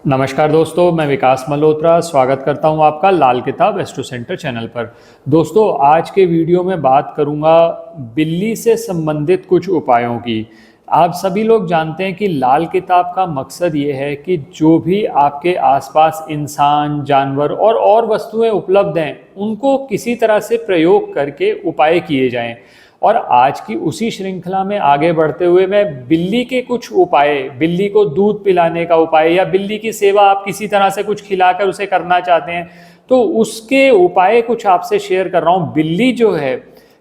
नमस्कार दोस्तों, मैं विकास मल्होत्रा स्वागत करता हूं आपका लाल किताब एस्ट्रो सेंटर चैनल पर। दोस्तों, आज के वीडियो में बात करूंगा बिल्ली से संबंधित कुछ उपायों की। आप सभी लोग जानते हैं कि लाल किताब का मकसद ये है कि जो भी आपके आसपास इंसान, जानवर और वस्तुएं उपलब्ध हैं, उनको किसी तरह से प्रयोग करके उपाय किए जाएं। और आज की उसी श्रृंखला में आगे बढ़ते हुए मैं बिल्ली के कुछ उपाय, बिल्ली को दूध पिलाने का उपाय या बिल्ली की सेवा आप किसी तरह से कुछ खिलाकर उसे करना चाहते हैं तो उसके उपाय कुछ आपसे शेयर कर रहा हूँ। बिल्ली जो है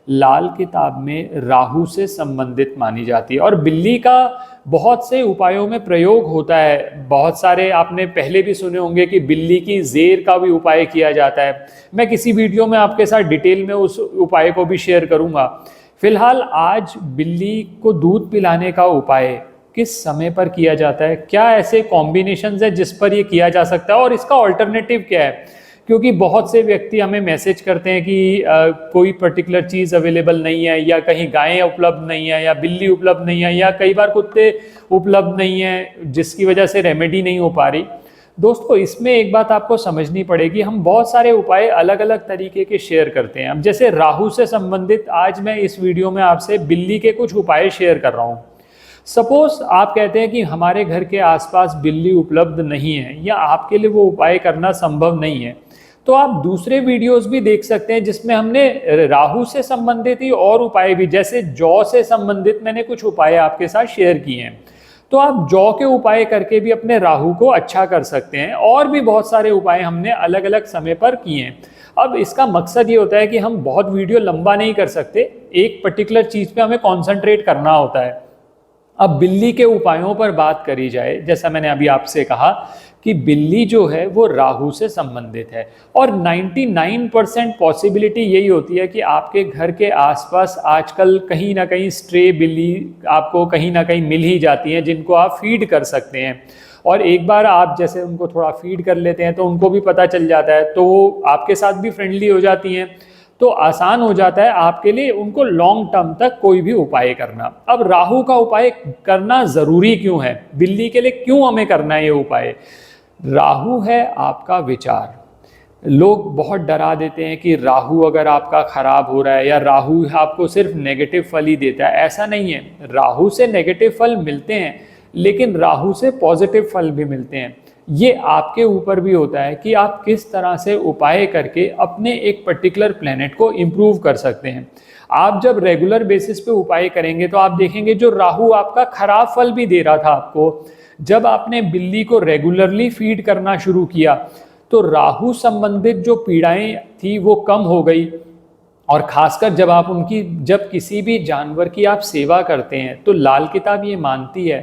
लाल किताब में राहु से संबंधित मानी जाती है और बिल्ली का बहुत से उपायों में प्रयोग होता है। बहुत सारे आपने पहले भी सुने होंगे कि बिल्ली की जेर का भी उपाय किया जाता है। मैं किसी वीडियो में आपके साथ डिटेल में उस उपाय को भी शेयर करूंगा। फिलहाल आज बिल्ली को दूध पिलाने का उपाय किस समय पर किया जाता है, क्या ऐसे कॉम्बिनेशंस है जिस पर ये किया जा सकता है और इसका ऑल्टरनेटिव क्या है। क्योंकि बहुत से व्यक्ति हमें मैसेज करते हैं कि कोई पर्टिकुलर चीज़ अवेलेबल नहीं है, या कहीं गायें उपलब्ध नहीं है, या बिल्ली उपलब्ध नहीं है, या कई बार कुत्ते उपलब्ध नहीं है, जिसकी वजह से रेमेडी नहीं हो पा रही। दोस्तों, इसमें एक बात आपको समझनी पड़ेगी, हम बहुत सारे उपाय अलग अलग तरीके के शेयर करते हैं। अब जैसे राहु से संबंधित आज मैं इस वीडियो में आपसे बिल्ली के कुछ उपाय शेयर कर रहा हूँ। सपोज आप कहते हैं कि हमारे घर के आसपास बिल्ली उपलब्ध नहीं है या आपके लिए वो उपाय करना संभव नहीं है, तो आप दूसरे वीडियोस भी देख सकते हैं जिसमें हमने राहु से संबंधित ही और उपाय भी, जैसे जौ से संबंधित मैंने कुछ उपाय आपके साथ शेयर किए हैं। तो आप जौ के उपाय करके भी अपने राहु को अच्छा कर सकते हैं। और भी बहुत सारे उपाय हमने अलग अलग समय पर किए हैं। अब इसका मकसद ये होता है कि हम बहुत वीडियो लंबा नहीं कर सकते, एक पर्टिकुलर चीज पे हमें कॉन्सेंट्रेट करना होता है। अब बिल्ली के उपायों पर बात करी जाए, जैसा मैंने अभी आपसे कहा कि बिल्ली जो है वो राहु से संबंधित है और 99% पॉसिबिलिटी यही होती है कि आपके घर के आसपास आजकल कहीं ना कहीं स्ट्रे बिल्ली आपको कहीं ना कहीं मिल ही जाती हैं, जिनको आप फीड कर सकते हैं। और एक बार आप जैसे उनको थोड़ा फीड कर लेते हैं तो उनको भी पता चल जाता है, तो वो आपके साथ भी फ्रेंडली हो जाती हैं। तो आसान हो जाता है आपके लिए उनको लॉन्ग टर्म तक कोई भी उपाय करना। अब राहु का उपाय करना जरूरी क्यों है, बिल्ली के लिए क्यों हमें करना है ये उपाय। राहु है आपका विचार। लोग बहुत डरा देते हैं कि राहु अगर आपका खराब हो रहा है या राहु आपको सिर्फ नेगेटिव फल ही देता है। ऐसा नहीं है, राहु से नेगेटिव फल मिलते हैं लेकिन राहु से पॉजिटिव फल भी मिलते हैं। ये आपके ऊपर भी होता है कि आप किस तरह से उपाय करके अपने एक पर्टिकुलर प्लेनेट को इम्प्रूव कर सकते हैं। आप जब रेगुलर बेसिस पे उपाय करेंगे तो आप देखेंगे जो राहु आपका खराब फल भी दे रहा था आपको, जब आपने बिल्ली को रेगुलरली फीड करना शुरू किया तो राहु संबंधित जो पीड़ाएं थी वो कम हो गई। और खासकर जब किसी भी जानवर की आप सेवा करते हैं तो लाल किताब ये मानती है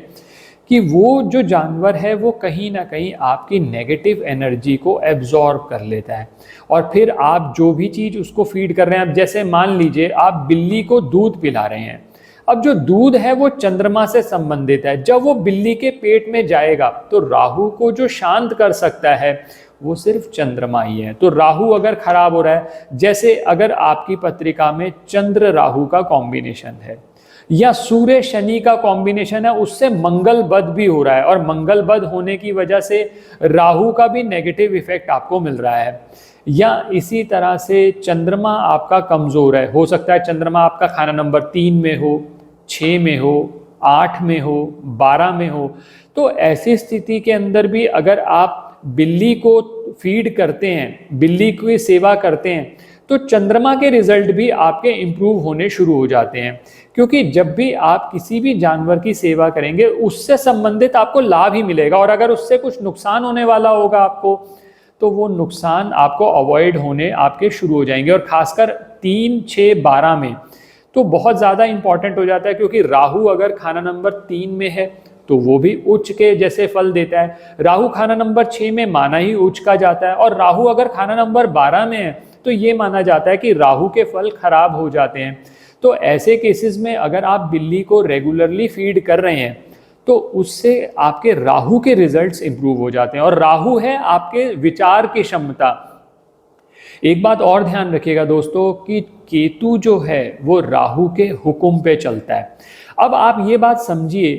कि वो जो जानवर है वो कहीं ना कहीं आपकी नेगेटिव एनर्जी को एब्जॉर्ब कर लेता है और फिर आप जो भी चीज़ उसको फीड कर रहे हैं। अब जैसे मान लीजिए आप बिल्ली को दूध पिला रहे हैं, अब जो दूध है वो चंद्रमा से संबंधित है। जब वो बिल्ली के पेट में जाएगा तो राहु को जो शांत कर सकता है वो सिर्फ चंद्रमा ही है। तो राहु अगर खराब हो रहा है, जैसे अगर आपकी पत्रिका में चंद्र राहु का कॉम्बिनेशन है या सूर्य शनि का कॉम्बिनेशन है, उससे मंगल बद भी हो रहा है और मंगल बद होने की वजह से राहु का भी नेगेटिव इफेक्ट आपको मिल रहा है, या इसी तरह से चंद्रमा आपका कमजोर है, हो सकता है चंद्रमा आपका खाना नंबर 3 में हो, 6 में हो, 8 में हो, 12 में हो, तो ऐसी स्थिति के अंदर भी अगर आप बिल्ली को फीड करते हैं, बिल्ली की सेवा करते हैं, तो चंद्रमा के रिजल्ट भी आपके इम्प्रूव होने शुरू हो जाते हैं। क्योंकि जब भी आप किसी भी जानवर की सेवा करेंगे उससे संबंधित आपको लाभ ही मिलेगा, और अगर उससे कुछ नुकसान होने वाला होगा आपको तो वो नुकसान आपको अवॉइड होने आपके शुरू हो जाएंगे। और खासकर 3, 6, 12 में तो बहुत ज़्यादा इंपॉर्टेंट हो जाता है, क्योंकि राहु अगर खाना नंबर 3 में है तो वो भी उच्च के जैसे फल देता है। राहु खाना नंबर 6 में माना ही उच्च का जाता है, और राहु अगर खाना नंबर 12 में है तो ये माना जाता है कि राहु के फल खराब हो जाते हैं। तो ऐसे केसेस में अगर आप बिल्ली को रेगुलरली फीड कर रहे हैं तो उससे आपके राहु के रिजल्ट्स इंप्रूव हो जाते हैं। और राहु है आपके विचार की क्षमता। एक बात और ध्यान रखिएगा दोस्तों कि केतु जो है वो राहु के हुक्म पे चलता है। अब आप ये बात समझिए,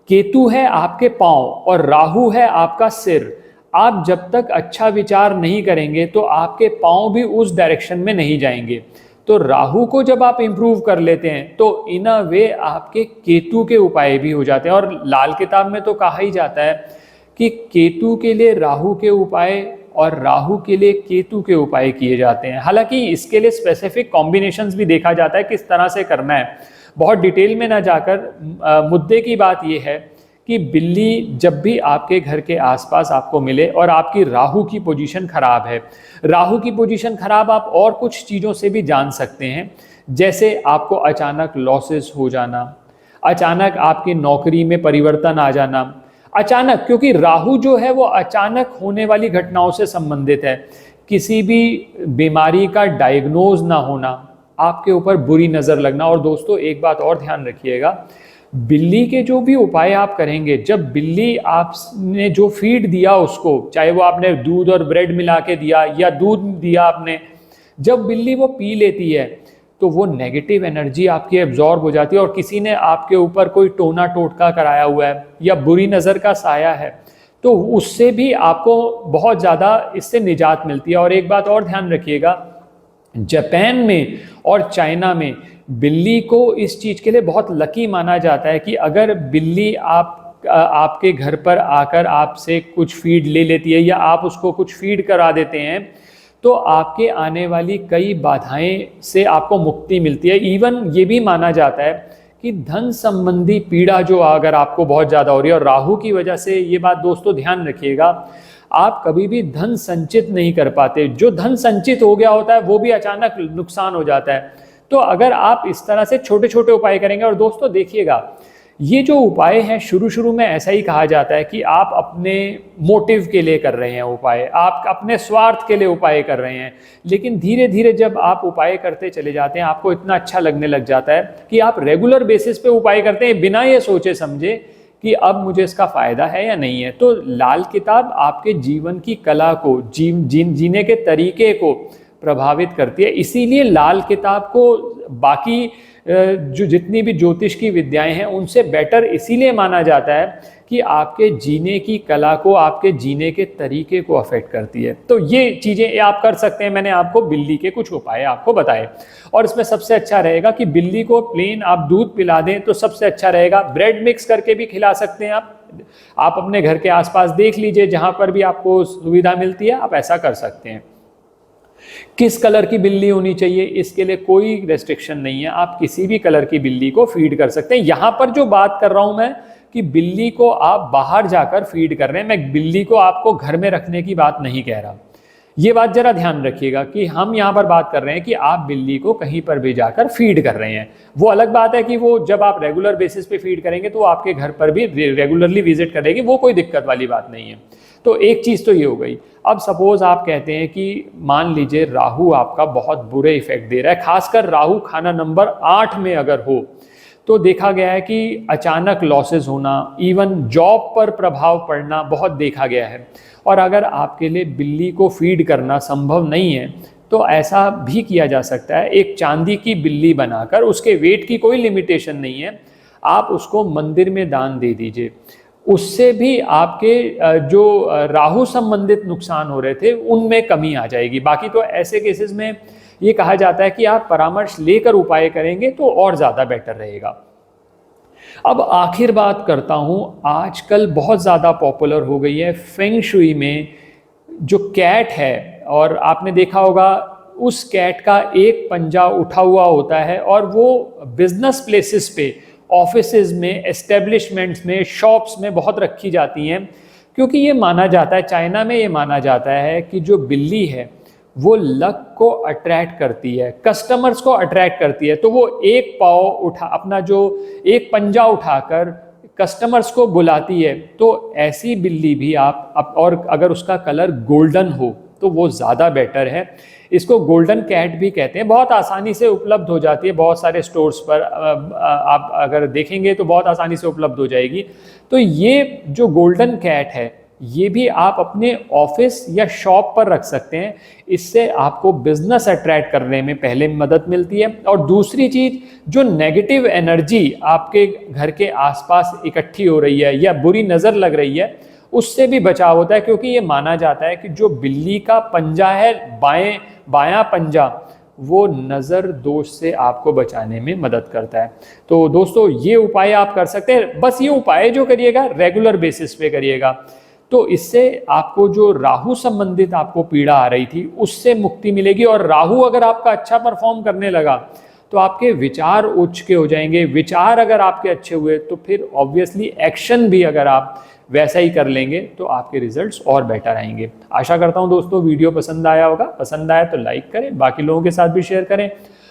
केतु है आपके पांव और राहु है आपका सिर। आप जब तक अच्छा विचार नहीं करेंगे तो आपके पांव भी उस डायरेक्शन में नहीं जाएंगे। तो राहु को जब आप इंप्रूव कर लेते हैं तो इन अ वे आपके केतु के उपाय भी हो जाते हैं। और लाल किताब में तो कहा ही जाता है कि केतु के लिए राहु के उपाय और राहु के लिए केतु के उपाय किए जाते हैं। हालांकि इसके लिए स्पेसिफिक कॉम्बिनेशंस भी देखा जाता है किस तरह से करना है। बहुत डिटेल में ना जाकर मुद्दे की बात यह है कि बिल्ली जब भी आपके घर के आसपास आपको मिले और आपकी राहु की पोजीशन खराब है, राहु की पोजीशन खराब आप और कुछ चीज़ों से भी जान सकते हैं, जैसे आपको अचानक लॉसेस हो जाना, अचानक आपकी नौकरी में परिवर्तन आ जाना, अचानक, क्योंकि राहु जो है वो अचानक होने वाली घटनाओं से संबंधित है। किसी भी बीमारी का डायग्नोज ना होना, आपके ऊपर बुरी नज़र लगना। और दोस्तों एक बात और ध्यान रखिएगा, बिल्ली के जो भी उपाय आप करेंगे, जब बिल्ली आपने जो फीड दिया उसको, चाहे वो आपने दूध और ब्रेड मिला के दिया या दूध दिया आपने, जब बिल्ली वो पी लेती है तो वो नेगेटिव एनर्जी आपकी एब्जॉर्ब हो जाती है। और किसी ने आपके ऊपर कोई टोना टोटका कराया हुआ है या बुरी नज़र का साया है तो उससे भी आपको बहुत ज़्यादा इससे निजात मिलती है। और एक बात और ध्यान रखिएगा, जापान में और चाइना में बिल्ली को इस चीज़ के लिए बहुत लकी माना जाता है कि अगर बिल्ली आपके घर पर आकर आपसे कुछ फीड ले लेती है या आप उसको कुछ फीड करा देते हैं तो आपके आने वाली कई बाधाएं से आपको मुक्ति मिलती है। इवन ये भी माना जाता है कि धन संबंधी पीड़ा जो अगर आपको बहुत ज़्यादा हो रही है, और राहु की वजह से ये बात दोस्तों ध्यान रखिएगा, आप कभी भी धन संचित नहीं कर पाते। जो धन संचित हो गया होता है वो भी अचानक नुकसान हो जाता है। तो अगर आप इस तरह से छोटे छोटे उपाय करेंगे, और दोस्तों देखिएगा ये जो उपाय हैं शुरू शुरू में ऐसा ही कहा जाता है कि आप अपने मोटिव के लिए कर रहे हैं उपाय, आप अपने स्वार्थ के लिए उपाय कर रहे हैं, लेकिन धीरे धीरे जब आप उपाय करते चले जाते हैं आपको इतना अच्छा लगने लग जाता है कि आप रेगुलर बेसिस पे उपाय करते हैं बिना ये सोचे समझे कि अब मुझे इसका फ़ायदा है या नहीं है। तो लाल किताब आपके जीवन की कला को, जीने के तरीके को प्रभावित करती है। इसीलिए लाल किताब को बाकी जो जितनी भी ज्योतिष की विद्याएं हैं उनसे बेटर इसीलिए माना जाता है कि आपके जीने की कला को, आपके जीने के तरीके को अफेक्ट करती है। तो ये चीज़ें आप कर सकते हैं। मैंने आपको बिल्ली के कुछ उपाय आपको बताए, और इसमें सबसे अच्छा रहेगा कि बिल्ली को प्लेन आप दूध पिला दें तो सबसे अच्छा रहेगा। ब्रेड मिक्स करके भी खिला सकते हैं आप अपने घर के आसपास देख लीजिए, जहाँ पर भी आपको सुविधा मिलती है आप ऐसा कर सकते हैं। किस कलर की बिल्ली होनी चाहिए, इसके लिए कोई रेस्ट्रिक्शन नहीं है, आप किसी भी कलर की बिल्ली को फीड कर सकते हैं। यहाँ पर जो बात कर रहा हूँ मैं कि बिल्ली को आप बाहर जाकर फीड कर रहे हैं, मैं बिल्ली को आपको घर में रखने की बात नहीं कह रहा। ये बात जरा ध्यान रखिएगा कि हम यहाँ पर बात कर रहे हैं कि आप बिल्ली को कहीं पर भी जाकर फीड कर रहे हैं। वो अलग बात है कि वो जब आप रेगुलर बेसिस पे फीड करेंगे तो आपके घर पर भी रेगुलरली विजिट करेगी, वो कोई दिक्कत वाली बात नहीं है। तो एक चीज़ तो ये हो गई। अब सपोज आप कहते हैं कि मान लीजिए राहु आपका बहुत बुरे इफेक्ट दे रहा है, खासकर राहु खाना नंबर 8 में अगर हो तो देखा गया है कि अचानक लॉसेस होना, इवन जॉब पर प्रभाव पड़ना बहुत देखा गया है। और अगर आपके लिए बिल्ली को फीड करना संभव नहीं है तो ऐसा भी किया जा सकता है, एक चांदी की बिल्ली बनाकर, उसके वेट की कोई लिमिटेशन नहीं है, आप उसको मंदिर में दान दे दीजिए। उससे भी आपके जो राहु संबंधित नुकसान हो रहे थे उनमें कमी आ जाएगी। बाकी तो ऐसे केसेस में ये कहा जाता है कि आप परामर्श लेकर उपाय करेंगे तो और ज़्यादा बेटर रहेगा। अब आखिर बात करता हूँ, आजकल बहुत ज़्यादा पॉपुलर हो गई है फेंग शुई में जो कैट है, और आपने देखा होगा उस कैट का एक पंजा उठा हुआ होता है और वो बिजनेस प्लेसेस पे, ऑफिसेज में, एस्टेब्लिशमेंट्स में, शॉप्स में बहुत रखी जाती हैं, क्योंकि ये माना जाता है, चाइना में ये माना जाता है कि जो बिल्ली है वो लक को अट्रैक्ट करती है, कस्टमर्स को अट्रैक्ट करती है। तो वो एक पाँव उठा, अपना जो एक पंजा उठाकर कस्टमर्स को बुलाती है। तो ऐसी बिल्ली भी आप और अगर उसका कलर गोल्डन हो तो वो ज़्यादा बेटर है। इसको गोल्डन कैट भी कहते हैं, बहुत आसानी से उपलब्ध हो जाती है, बहुत सारे स्टोर्स पर आप अगर देखेंगे तो बहुत आसानी से उपलब्ध हो जाएगी। तो ये जो गोल्डन कैट है ये भी आप अपने ऑफिस या शॉप पर रख सकते हैं। इससे आपको बिजनेस अट्रैक्ट करने में पहले मदद मिलती है, और दूसरी चीज़, जो नेगेटिव एनर्जी आपके घर के आसपास इकट्ठी हो रही है या बुरी नज़र लग रही है उससे भी बचाव होता है, क्योंकि ये माना जाता है कि जो बिल्ली का पंजा है, बायां पंजा, वो नज़र दोष से आपको बचाने में मदद करता है। तो दोस्तों ये उपाय आप कर सकते हैं। बस ये उपाय जो करिएगा रेगुलर बेसिस पे करिएगा, तो इससे आपको जो राहु संबंधित आपको पीड़ा आ रही थी उससे मुक्ति मिलेगी। और राहु अगर आपका अच्छा परफॉर्म करने लगा तो आपके विचार उच्च के हो जाएंगे। विचार अगर आपके अच्छे हुए तो फिर ऑब्वियसली एक्शन भी अगर आप वैसा ही कर लेंगे तो आपके रिजल्ट्स और बेटर आएंगे। आशा करता हूं दोस्तों वीडियो पसंद आया होगा। पसंद आया तो लाइक करें, बाकी लोगों के साथ भी शेयर करें,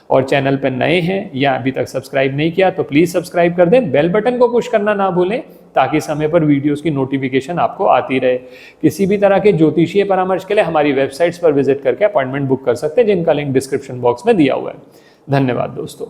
और चैनल पर नए हैं या अभी तक सब्सक्राइब नहीं किया तो प्लीज़ सब्सक्राइब कर दें। बेल बटन को पुश करना ना भूलें ताकि समय पर वीडियोस की नोटिफिकेशन आपको आती रहे। किसी भी तरह के ज्योतिषीय परामर्श के लिए हमारी वेबसाइट्स पर विजिट करके अपॉइंटमेंट बुक कर सकते हैं, जिनका लिंक डिस्क्रिप्शन बॉक्स में दिया हुआ है। धन्यवाद दोस्तों।